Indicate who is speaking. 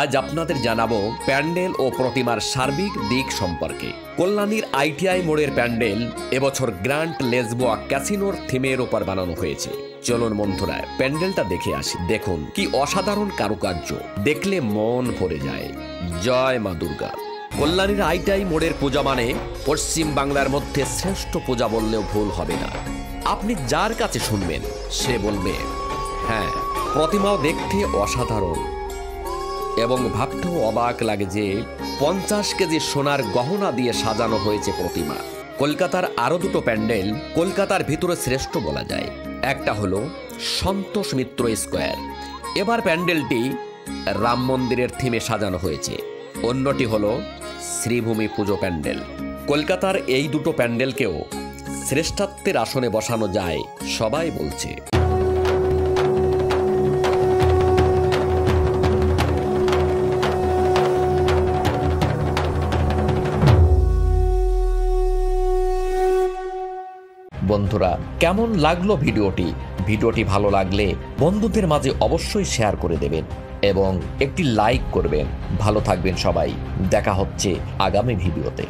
Speaker 1: আজ আপনাদের জানাবো প্যান্ডেল ও প্রতিমার সার্বিক দিক সম্পর্কে। কল্যাণীর আইটিআই মোড়ের প্যান্ডেল এবছর গ্র্যান্ড লেসবোয়া ক্যাসিনোর থিমের উপর বানানো হয়েছে। চলুন বন্ধুরা প্যান্ডেলটা দেখে আসি। দেখুন কি অসাধারণ কারুকার্য, দেখলে মন ভরে যায়। জয় মা দুর্গা। কল্যাণীর আইটিআই মোড়ের পূজা মানে পশ্চিম বাংলার মধ্যে শ্রেষ্ঠ পূজা বললেও ভুল হবে না। আপনি যার কাছে শুনবেন সে বলবে হ্যাঁ। প্রতিমাও দেখতে অসাধারণ এবং ভাবতেও অবাক লাগে যে 50 কেজি সোনার গহনা দিয়ে সাজানো হয়েছে প্রতিমা। কলকাতার আরও দুটো প্যান্ডেল কলকাতার ভিতরে শ্রেষ্ঠ বলা যায়। একটা হলো সন্তোষ মিত্র স্কোয়ার, এবার প্যান্ডেলটি রাম মন্দিরের থিমে সাজানো হয়েছে। অন্যটি হলো শ্রীভূমি পুজো প্যান্ডেল। কলকাতার এই দুটো প্যান্ডেলকেও শ্রেষ্ঠত্বের আসনে বসানো যায় সবাই বলছে। বন্ধুরা কেমন লাগলো ভিডিওটি ভালো লাগলে বন্ধুদের মাঝে অবশ্যই শেয়ার করে দেবেন এবং একটি লাইক করবেন। ভালো থাকবেন সবাই, দেখা হচ্ছে আগামী ভিডিওতে।